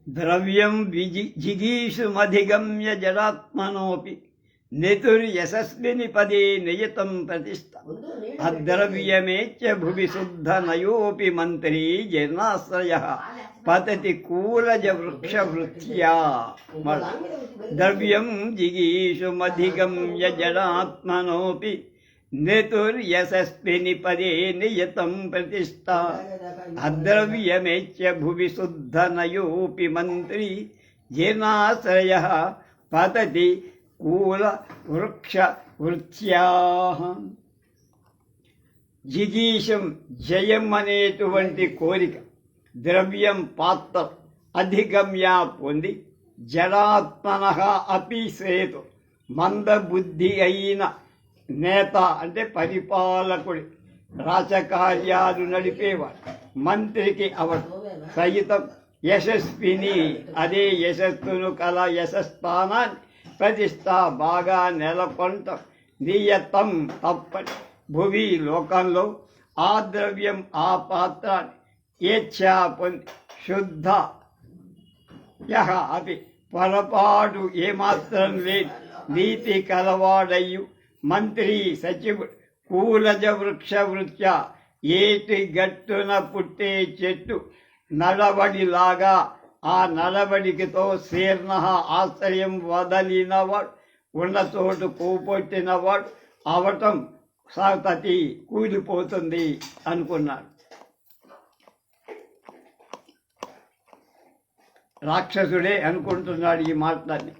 ద్రవ్యం జిగీషుమధిగమ్య జడాత్మనోపి నెతుర్యశస్విని పదే నియతం ప్రతిష్ట అద్రవ్యమేత్య భువి శుద్ధ నయోపి మంత్రీ జీర్ణాశ్రయ పతతి కూలజ వృక్షవృత్యా. ద్రవ్యం జిగీషుమధిగమ్య జడాత్మనోపి నెతుర్యశస్విని పదే నియతం ప్రతిష్ట అద్రవ్యమేత్య భువి శుద్ధ నయోపి మంత్రీ జీర్ణాశ్రయ పతతి కూల వృక్ష వృత్యా. జిగీషం జయం అనేటువంటి కోరిక ద్రవ్యం పాత్ర అధిగమ్య పొంది జడాత్మన అపి సేతు మందబుద్ధి అయిన నేత అంటే పరిపాలకుడి రాజకార్యాలు నడిపేవాడు మంత్రికి అవడు సహితం యశస్విని అదే యశస్సును కల యశస్థానాన్ని ప్రతిష్ట బాగా నెలకొంట నియతం తప్పని భువి లోకంలో ఆ ద్రవ్యం ఆ పాత్రాన్ని ఏచ్ఛా పొంది శుద్ధ యహ అవి పొరపాటు ఏమాత్రం లేదు నీతి కలవాడయ్యు మంత్రి సచివుడు కూలజ వృక్ష వృత్య ఏటి గట్టున పుట్టే చెట్టు నడవడిలాగా ఆ నడవడికితో శీర్ణ ఆశ్రయం వదలినవాడు ఉన్న చోటు కూపొట్టినవాడు అవటం సతతి కూలిపోతుంది అనుకున్నాడు. రాక్షసుడే అనుకుంటున్నాడు ఈ మాటలన్నీ.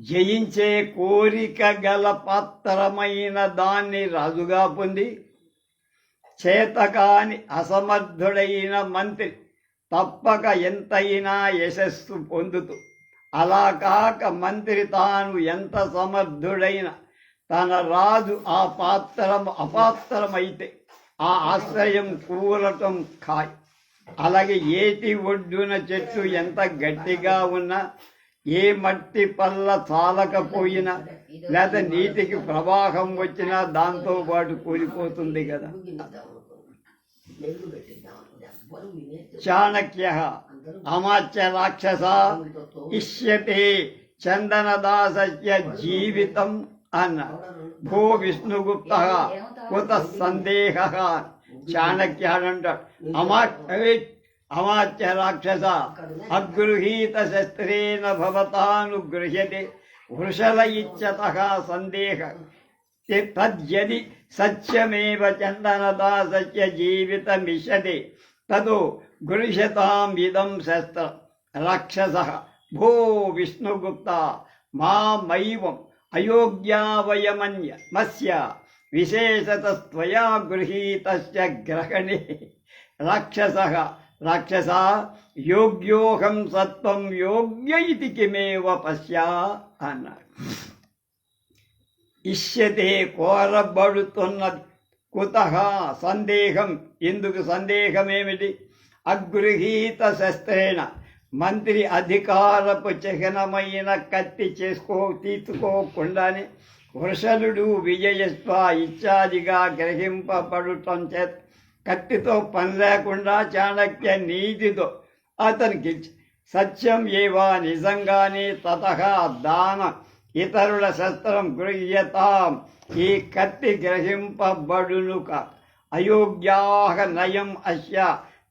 జయించే కోరిక గల పాత్రమైన దాన్ని రాజుగా పొంది చేతకాని అసమర్థుడైన మంత్రి తప్పక ఎంతైనా యశస్సు పొందుతూ అలా కాక మంత్రి తాను ఎంత సమర్థుడైన తన రాజు ఆ అపాత్రమైతే ఆ ఆశ్రయం కూలటం ఖాయ్. అలాగే ఏటి ఒడ్డున చెట్టు ఎంత గట్టిగా ఉన్నా ఏ మట్టి పల్ల చాలకపోయినా లేదా నీటికి ప్రవాహం వచ్చినా దాంతో పాటు కూలిపోతుంది కదా. చాణక్య అమాత్య రాక్షస ఇష్యతే చందనదాసస్య జీవితం అన్న భో విష్ణుగుప్త కుత సందేహ. చాణక్యాడంటాడు అమాత్య రాక్షస అగృహీత శస్త్రేణ భవతానుగృహ్యతే వృషల ఇచ్చతః సందేహ తద్యది సత్యమేవ చందనదాసస్య జీవితమిష్యతే తదో గృహ్యతాం ఇదం శస్త్రం. రాక్షసః భో విష్ణుగుప్త మామైవం అయోగ్యావయమన్యమస్య విశేషతస్త్వయా గృహీతస్య గ్రహణే. రాక్షసః రాక్షస యోగ్యోహం సత్వం యోగ్య ఇతి కిమేవ పశ్యా అన్నాడు. ఇష్యతే కోరబడుతున్నది కుతః సందేహం ఎందుకు సందేహమేమిటి? అగృహీత శస్త్రేణ మంత్రి అధికారపు చిహ్నమైన కత్తి తీసుకోకుండానే వృషలుడు విజయస్వ ఇత్యాదిగా గ్రహింపబడుటం చేత కత్తితో పని లేకుండా చాణక్య నీతితో అతనికి సత్యం ఏవా నిజంగానే తతః దాన ఇతరుల శస్త్రం గృహ్యతాం ఈ కత్తి గ్రహింపబడును కాక అయోగ్యాహ నయం అస్య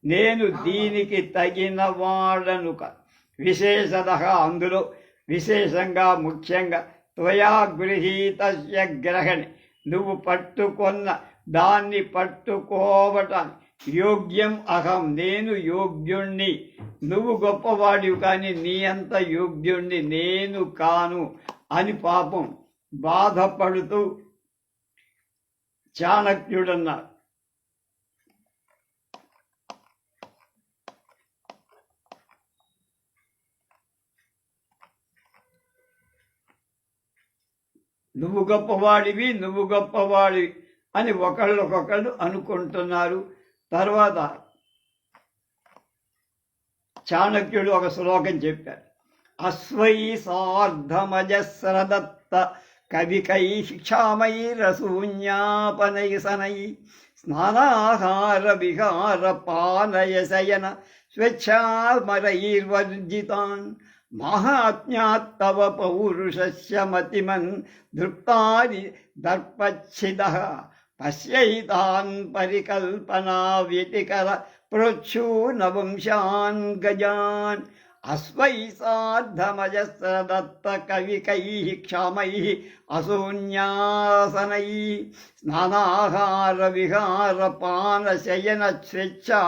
నేను దీనికి తగిన వాడను కాక విశేషతః అందులో విశేషంగా ముఖ్యంగా త్వయా గృహీతస్య గ్రహణి నువ్వు పట్టుకొన్న దాన్ని పట్టుకోవటానికి యోగ్యం అహం నేను యోగ్యుణ్ణి నువ్వు గొప్పవాడివి కానీ నీ అంత యోగ్యుణ్ణి నేను కాను అని పాపం బాధపడుతూ చాణక్యుడన్నాడు. నువ్వు గొప్పవాడివి అని ఒకళ్ళొకళ్ళు అనుకుంటున్నారు. తర్వాత చాణక్యుడు ఒక శ్లోకం చెప్పారు. అశ్వై సార్ధమజస్రదత్త కవికైః క్షామైరసూన్యాపనైః శనైః స్నానాహార విహార పానయ శయన స్వేచ్ఛామరైర్వర్జితాన్ మహాత్మ్యాత్తవ పౌరుషస్య మతిమన్ దృప్తాది దర్పచ్ఛిదః పశ్యైతాన్ పరికల్పనా వ్యతికర ప్రోచ్ఛూనవంశాన్ గజాన్ అశ్వై సార్ధమజస్రదత్త కవికైః క్షామైః అశూన్యాసనైః స్నానాహార విహార పాన శయన స్వేచ్ఛా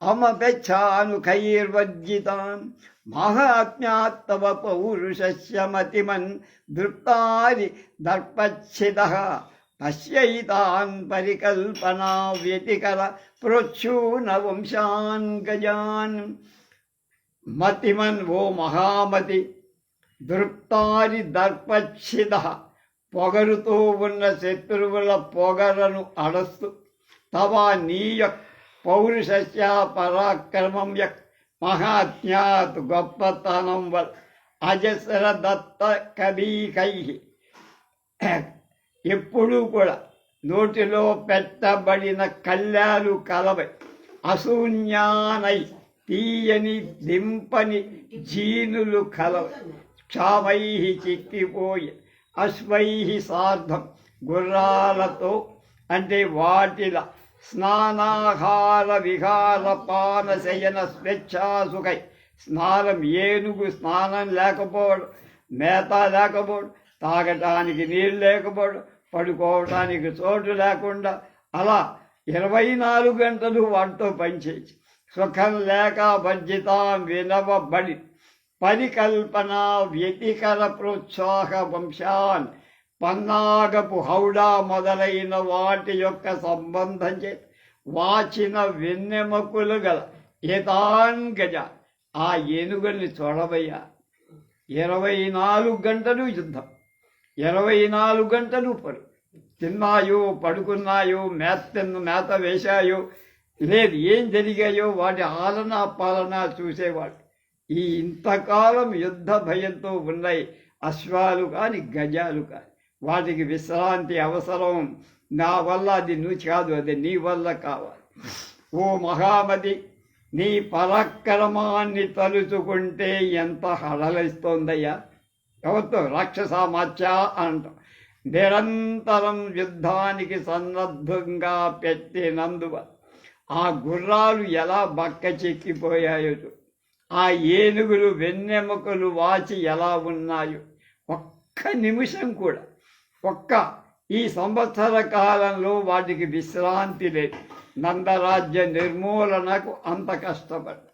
అమపెచ్ఛానుఖైర్వర్జితాన్ మహాత్మ్యాత్తవ పౌరుషస్య మతిమన్ దృప్తాది దర్పచ్ఛిదః పశ్యైతాన్ పరికల్పనా వ్యతికర ప్రోచ్ఛూనవంశాన్ గజాన్. మతిమన్ ఓ మహామతి, దృప్తాది దర్పచ్ఛిదః పొగరుతో ఉన్న శత్రువుల పొగరను అడస్తూ, తవ నీ యొక్క పౌరుషస్య పరాక్రమం యొక్క మహాత్మ్యాత్ గొప్పతనం వల్ల అజస్ర దత్త కవీకైః ఎప్పుడూ కూడా నోటిలో పెట్టబడిన కళ్యాలు కలవై అశూన్యానై తీయని దింపని జీనులు కలవై క్షామైః చిక్కిపోయి అశ్వైః సార్ధం గుర్రాలతో అంటే వాటిల స్నానాహార విహార పాన శయన స్వేచ్ఛాసుఖై స్నానం ఏనుగు స్నానం లేకపోవడం, మేత లేకపోవడం, తాగటానికి నీళ్ళు లేకపోవడం, పడుకోవటానికి చోటు లేకుండా అలా 24 గంటలు వాటితో పనిచేసి సుఖం లేక వర్జితాం వినవబడి పరికల్పన వ్యతికర ప్రోత్సాహ వంశాన్ పన్నాగపు హౌడా మొదలైన వాటి యొక్క సంబంధం చేత వాచిన వెన్నెముకలు గల ఏతాన్ గజ ఆ ఏనుగుల్ని చూడవయ్యా. 24 గంటలు యుద్ధం, 24 గంటలు తిన్నాయో పడుకున్నాయో మేత వేశాయో లేదు ఏం జరిగాయో వాటి ఆలన పాలన చూసేవాడు. ఈ ఇంతకాలం యుద్ధ భయంతో ఉన్నాయి అశ్వాలు కానీ గజాలు కానీ. వాటికి విశ్రాంతి అవసరం. నా వల్ల అది నువ్వు కాదు, అది నీ వల్ల కావాలి. ఓ మహామతి, నీ పరాక్రమాన్ని తలుచుకుంటే ఎంత హడలిస్తోందయ్యా. ఎవరితో? రాక్షసామాచ్య అంటాం. నిరంతరం యుద్ధానికి సన్నద్ధంగా పెట్టినందువల్ల ఆ గుర్రాలు ఎలా బక్క చెక్కిపోయాయో, ఆ ఏనుగులు వెన్నెముకలు వాచి ఎలా ఉన్నాయో, ఒక్క నిమిషం కూడా ఈ సంవత్సర కాలంలో వాటికి విశ్రాంతి లేదు. నందరాజ్య నిర్మూలనకు అంత కష్టపడ్డా.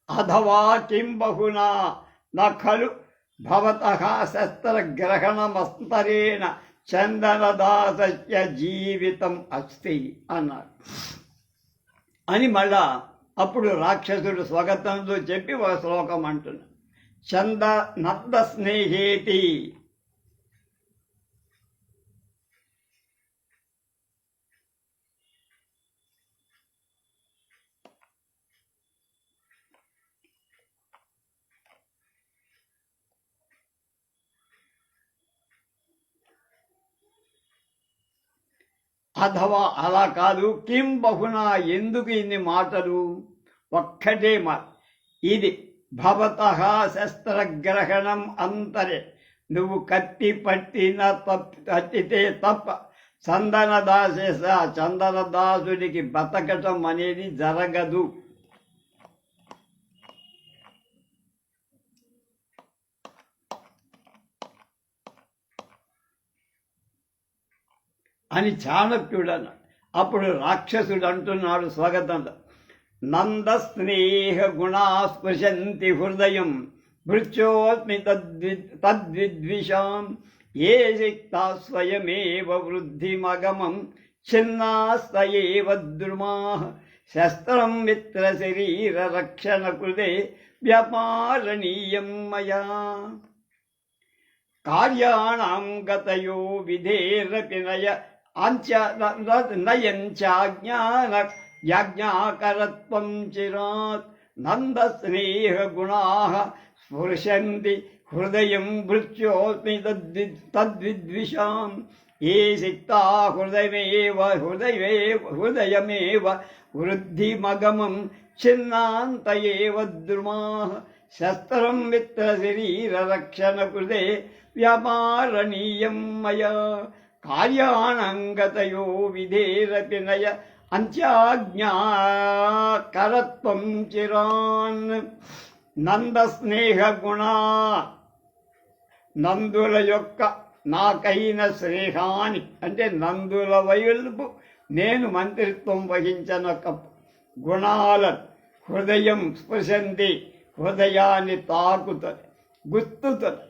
అథవా కిం బహునా న ఖలు భవతః శస్త్రగ్రహణమస్తరేణ చందనదాసస్య జీవితం అస్తి అన్నారు. అని మళ్ళా అప్పుడు రాక్షసుడు స్వాగతంతో చెప్పి ఒక శ్లోకం అంటున్నాడు. నద్ద స్నేహేతి అథవా అలా కాదు, కిం బహునా ఎందుకు ఇన్ని మాటలు, ఒక్కటే మాట. ఇది భవతః శస్త్రగ్రహణం అంతరే, నువ్వు కత్తి పట్టితే తప్ప చందనదాసుడికి బతకటం అనేది జరగదు. అని చాణక్యుడు అన్నాడు. అప్పుడు రాక్షసుడు అంటున్నాడు స్వాగతంలో, నందస్నేహ గుణాస్పృశంతి హృదయం భృత్యోస్మి తద్విద్విషాం ఏ శక్తా స్వయమేవ వృద్ధిమగమం ఛిన్నాస్తయేవ ద్రుమాః శస్త్రం మిత్ర శరీర రక్షణ కృతే వ్యపారణీయం మయా కార్యాణం గతయో విధేరపి నయంచాజ్ఞాన యాజ్ఞాకరత్వం చిరాత్ నందస్నేహగుణాః స్పృశంతి హృదయం భృత్యోస్మి తద్విద్విషాం ఏ సిక్తా హృదయమేవ వృద్ధిమగమం చిన్నాంత ఏవ ద్రుమాః శస్త్రం మిత్రశరీరరక్షణకృతే వ్యమారణీయం మయా కార్యాణంగతయో విధేరపి నయ అంత్యాజ్ఞాకరత్వం చిరాన్. నందస్నేహగుణా, నందుల యొక్క నాకైన స్నేహాని అంటే నందుల వైపు నేను మంత్రిత్వం వహించనొక గుణాలను హృదయం స్పృశంతి, హృదయాన్ని తాకుతుంది, గుర్తుతుంది,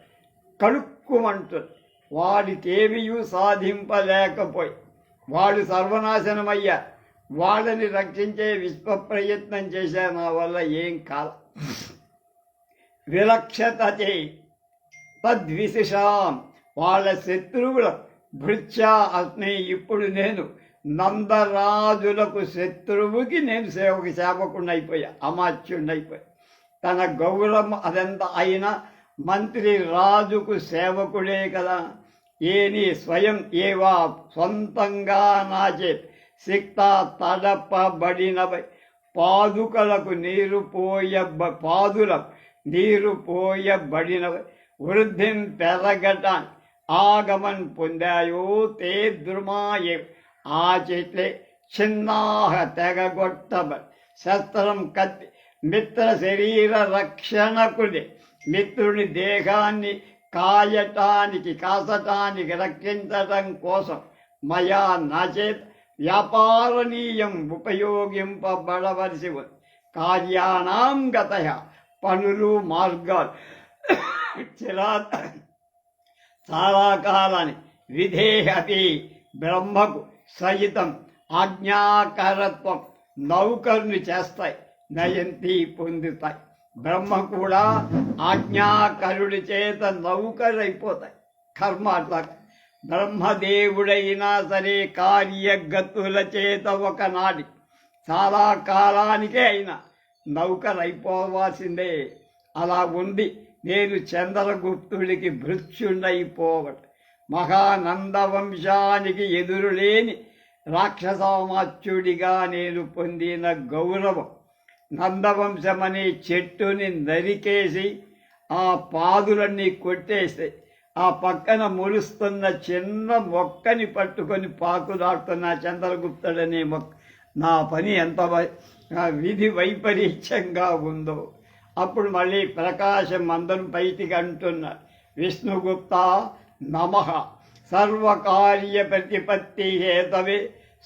కడుక్కుమంటుంది. వాడికేమియూ సాధింపలేకపోయి వాడు సర్వనాశనమయ్యారు. వాళ్ళని రక్షించే విశ్వ ప్రయత్నం చేశా, నా వల్ల ఏం కాల. విలక్షత చే తద్విశిషాం, వాళ్ళ శత్రువుల భృత్యా అస్మి, ఇప్పుడు నేను నందరాజులకు శత్రువుకి నేను సేవకుడిని అయిపోయా, అమాత్యుడిని అయిపోయా. తన గౌరవం అదంతా అయినా మంత్రి రాజుకు సేవకుడే కదా. ఏని స్వయం ఏవా, సొంతంగా నాచే సిక్త తడపబడినవై పాదుకలకు నీరు పోయబడినవై వృద్ధిం పెరగటాన్ని ఆగమన్ పొందాయో తే ద్రుమాయే, ఆ చెట్లే చిన్నాహ తెగగొట్టబడి శస్త్రం కత్తి మిత్ర శరీర రక్షణకుడి, మిత్రుని దేహాన్ని కాసటానికి రక్షించటం కోసం మయా నాచేత్ వ్యాపారణీయం ఉపయోగింపబడవలసి ఉంది. కార్యాణం గతయ, పనులు మార్గాలు చాలా కాలాన్ని విధేహతి బ్రహ్మకు సహితం ఆజ్ఞాకారత్వం నౌకర్ని చేస్తాయి, నయంతి పొందుతాయి. బ్రహ్మ కూడా ఆజ్ఞాకరుడి చేత నౌకరైపోతాయి. కర్మ అట్లా బ్రహ్మదేవుడైనా సరే కార్యగతుల చేత ఒకనాటి చాలా కాలానికే అయినా నౌకరైపోవాల్సిందే. అలా ఉంది నేను చంద్రగుప్తుడికి భృత్యుండైపోవట. మహానందవంశానికి ఎదురులేని రాక్షసామాత్యుడిగా నేను పొందిన గౌరవం. నందవంశమనే చెట్టుని నరికేసి ఆ పాదులన్నీ కొట్టేసి ఆ పక్కన ములుస్తున్న చిన్న మొక్కని పట్టుకొని పాకుదాడుతున్న చంద్రగుప్తుడనే మొక్క. నా పని ఎంత విధి వైపరీత్యంగా ఉందో. అప్పుడు మళ్ళీ ప్రకాశం అందరూ బయటికి అంటున్నారు, విష్ణుగుప్త నమః సర్వకార్య ప్రతిపత్తి హేతవే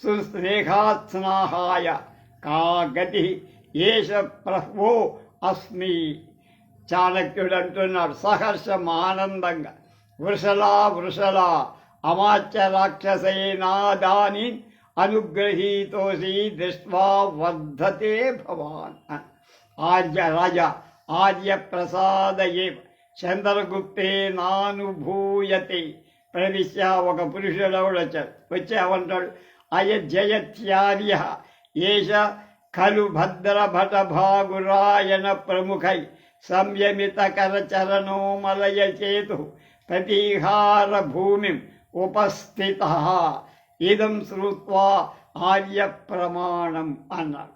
సుస్నేహాత్స్నాహాయ కా గతి ఏష ప్రభో అస్మి. చాణక్యుడు అంటున్నాడు సహర్షం ఆనందంగా, వృషలా అమాత్య రాక్షసేనాదాని అనుగ్రహీతోసి దృష్ట్వా వర్ధతే భవాన్. ఆర్యప్రసాదయే చంద్రగుప్తే నానుభూయతే. ప్రవిశ్య, ఒక పురుషుడు వచ్చి అవంటాడు, అయజయత్యార్య ఏష ఖలు భద్రభటభాగురాయణ ప్రముఖై సంయమిత కరచరణో మలయ చేతు ప్రతీహార భూమిం ఉపస్థిత. ఇదం శ్రుత్వా ఆర్య ప్రమాణం అన్నాడు.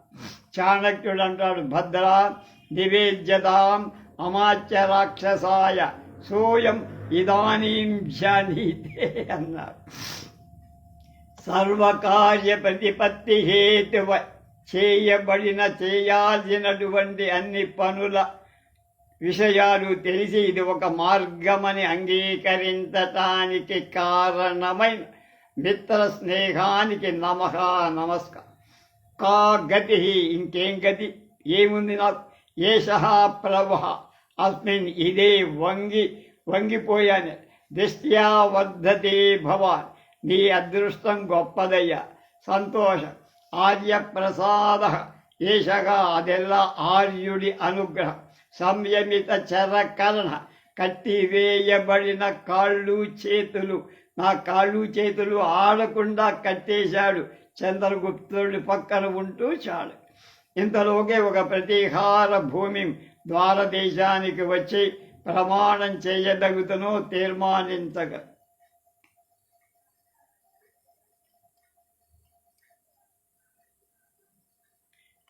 చాణక్యుడు అంటాడు, భద్ర నివేద్యతాం అమాత్య రాక్షసాయ సోయం ఇదానీం జానీతే అన్నాడు. సర్వకార్య ప్రతిపత్తి హేతువ చేయాల్సినటువంటి అన్ని పనుల విషయాలు తెలిసి ఇది ఒక మార్గమని అంగీకరించటానికి కారణమైన మిత్ర స్నేహానికి నమస్కారం. కా గతి, ఇంకేం గతి ఏముంది నాకు? ఏషః ప్రభః అస్మిన్, ఇదే వంగిపోయాను. దృష్ట్యా వర్ధతే భవాన్, నీ అదృష్టం గొప్పదయ్యా, సంతోషం. ఆర్యప్రసాద ఏషగా, అదెల్లా ఆర్యుడి అనుగ్రహం. సంయమిత చరకరణ, కట్టివేయబడిన కాళ్ళు చేతులు, నా కాళ్ళు చేతులు ఆడకుండా కట్టేశాడు చంద్రగుప్తుడి పక్కన ఉంటూ చాలు. ఇంతలోకే ఒక ప్రతీహార భూమి ద్వారదేశానికి వచ్చి ప్రమాణం చేయదగుతునో తీర్మానించగ.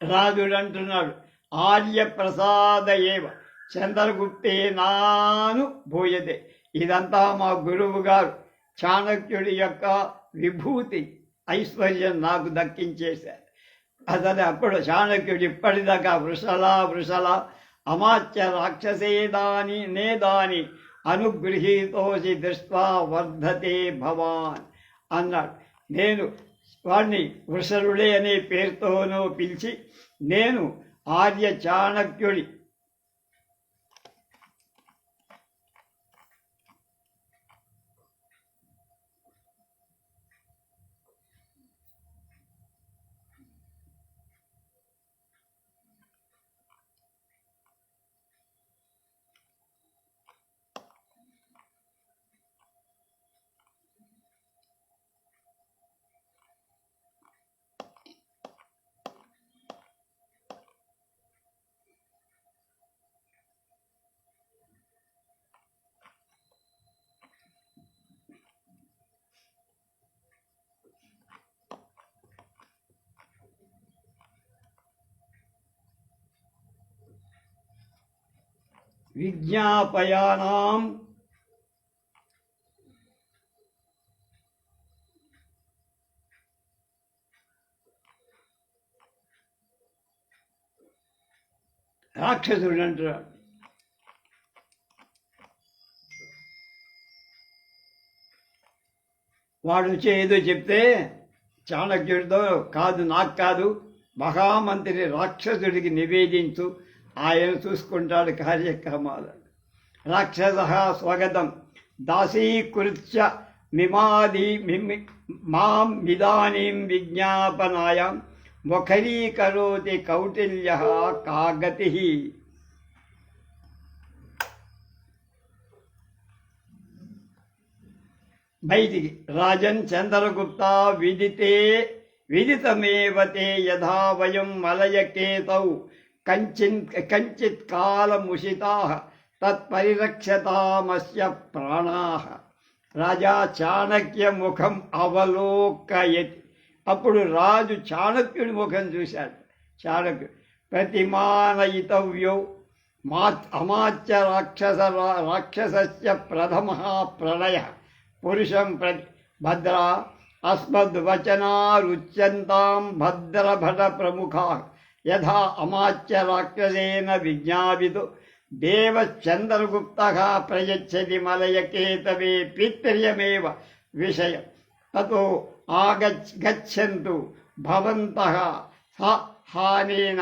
రాజుడంటున్నాడు, ఆర్యప్రసాద ఏవ చంద్రగుప్తే నాను భూయతే. ఇదంతా మా గురువు గారు చాణక్యుడి యొక్క విభూతి ఐశ్వర్యం నాకు దక్కించేశారు. అతను అప్పుడు చాణక్యుడు ఇప్పటిదాకా వృషల అమాత్య రాక్షసేదాని నేదాని అనుగృహీతోసి దృష్ట్వా వర్ధతే భవాన్ అన్నాడు. నేను వాడిని వృషలుడే అనే పేరుతోనూ పిలిచి, నేను ఆర్య చాణక్యుడి విజ్ఞాపయానాం రాక్షసుడు అంటాడు. వాడు వచ్చి ఏదో చెప్తే చాణక్యుడితో, కాదు నాకు కాదు, మహామంత్రి రాక్షసుడికి నివేదించు, ఆయన చూసుకుంటాడు కార్యక్రమాలు. రాక్షస స్వగతం దాసీకృత్య మాం ఇదానీం విజ్ఞాపనాయాం ముఖరీకరోతి కౌటిల్య కాగతి. బయటికి రాజన్ చంద్రగుప్త విదితమేవతే యథా వయం మలయకేతౌ కంచిత్ కాలముషితాః తత్పరిరక్షతామస్య ప్రాణాః. రాజా చాణక్య ముఖం అవలోకయతి. అప్పుడు రాజు చాణక్యుడి ముఖం చూశాడు. చాణక్యుడు ప్రతిమానయితవ్యో అమాత్య రాక్షసస్య ప్రథమః ప్రణయ పురుషం ప్రతి భద్రా అస్మద్వచనారుచ్యంతాం భద్రభట ప్రముఖాః యథా అమాత్య రాక్షసేన విజ్ఞాపితు దేవశ్చంద్రగుప్తః ప్రయచ్చతి మలయకేతవే పిత్ర్యమేవ విషయం తతో గచ్చంతు భవంతః హానేన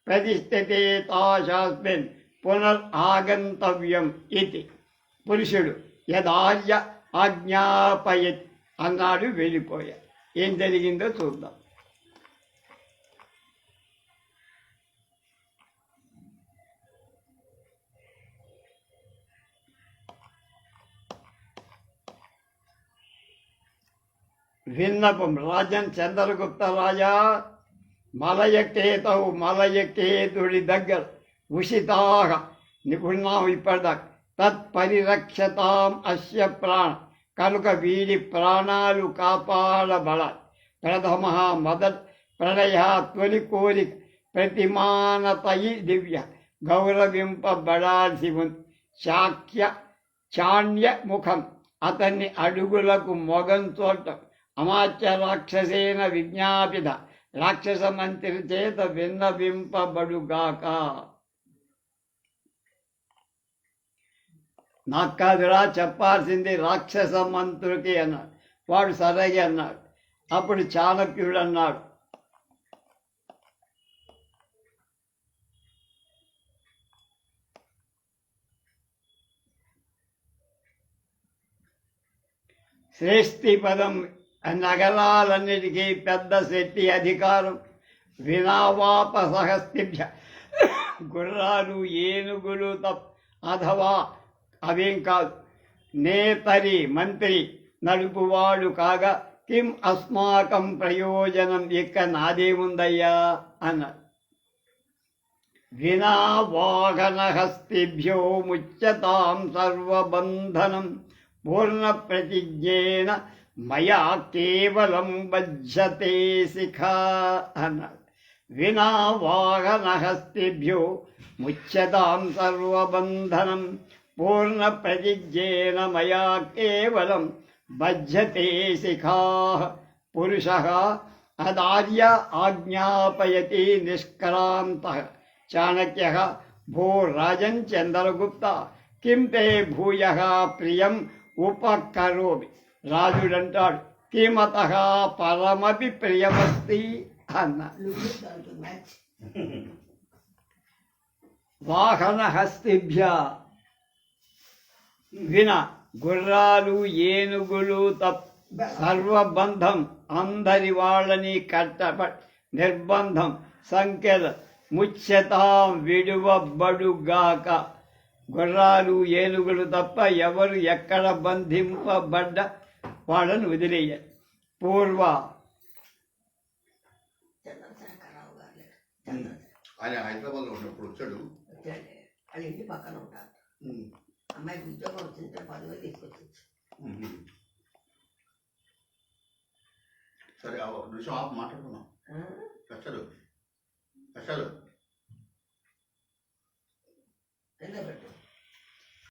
ప్రతిష్ఠితే తాశాస్మిన్ పునరాగంతవ్యం ఇది. పురుషుడు యదార్య ఆజ్ఞాపయత్ అన్నాడు, వెళ్ళిపోయాడు. ఏం జరిగిందో చూద్దాం. విన్నపం. రాజన్ చంద్రగుప్త రాజా, మలయకేతుడి దగ్గర ఉషితాహ నిపుణాం ఇప్పటిదాకా తత్పరిరక్షతాం అస్య ప్రాణ, కనుక వీడి ప్రాణాలు కాపాడబడాలి. ప్రథమ ప్రణయ తొలి కోరిక ప్రతిమానతయి దివ్య గౌరవింపబడాల్సి ఉంది. చాణ్య ముఖం అతన్ని అడుగులకు మొగం చూడటం. అమాత్య రాక్షసేన విజ్ఞాపిత రాక్షస మంత్రి చేత విన్నవింపబడుగాక. నాకు కాదురా చెప్పాల్సింది రాక్షస మంత్రికి అన్నాడు. వాడు సరగి అన్నాడు. అప్పుడు చాణక్యుడు అన్నాడు, శ్రేష్ఠి పదం నగరాలన్నిటికీ పెద్ద శెట్టి అధికారం. వినావాప సహస్తిభ్య గుర్రాలు ఏనుగులు అథవా అవేం కాదు. నేతరి మంత్రి నడుపువాడు కాగా కిం అస్మాకం ప్రయోజనం, ఇక నాదేముందయ్యా అన్నారు. వినా వాహనహస్తిభ్యో ముచ్యతాం సర్వబంధనం పూర్ణ ప్రతిజ్ఞేన మయా కేవలం బధ్యతే శిఖా అన్నారు. వినా వాహనహస్తిభ్యో ముచ్యతాం సర్వబంధనం పూర్ణ ప్రతిజ్ఞేన మయా కేవలం బధ్యతే శిఖా. పురుషః అదార్య ఆజ్ఞాపయతి నిష్క్రాంతః. చాణక్యః భో రాజన్ చంద్రగుప్త కిం తే భూయః ప్రియం ఉపకరోమి. రాజుడంటాడు, కిమతః పరమపి ప్రియమస్తి అన్న. వాహనహస్తిభ్య విన గుర్రాలు ఏనుగులు సర్వబంధం, అందరి వాళ్ళని కట్టబడి నిర్బంధం సంఖ్యల ముచ్యతాం విడువబడుగాక. గుర్రాలు ఏనుగులు తప్ప ఎవరు ఎక్కడ బంధింపబడ్డ వాళ్ళను వదిలేయాలి. పూర్వ ఆయన హైదరాబాద్ లో ఉన్నప్పుడు వచ్చాడు. వాళ్ళ ఇంటి పక్కన ఉంటారు. అమ్మాయికి ఉద్యోగం వచ్చింటే 10,000 తీసుకొచ్చు. సరే నిమిషం ఆపు, మాట్లాడుకున్నాం. కష్టాలు కష్టాలు ఎంత పెట్టు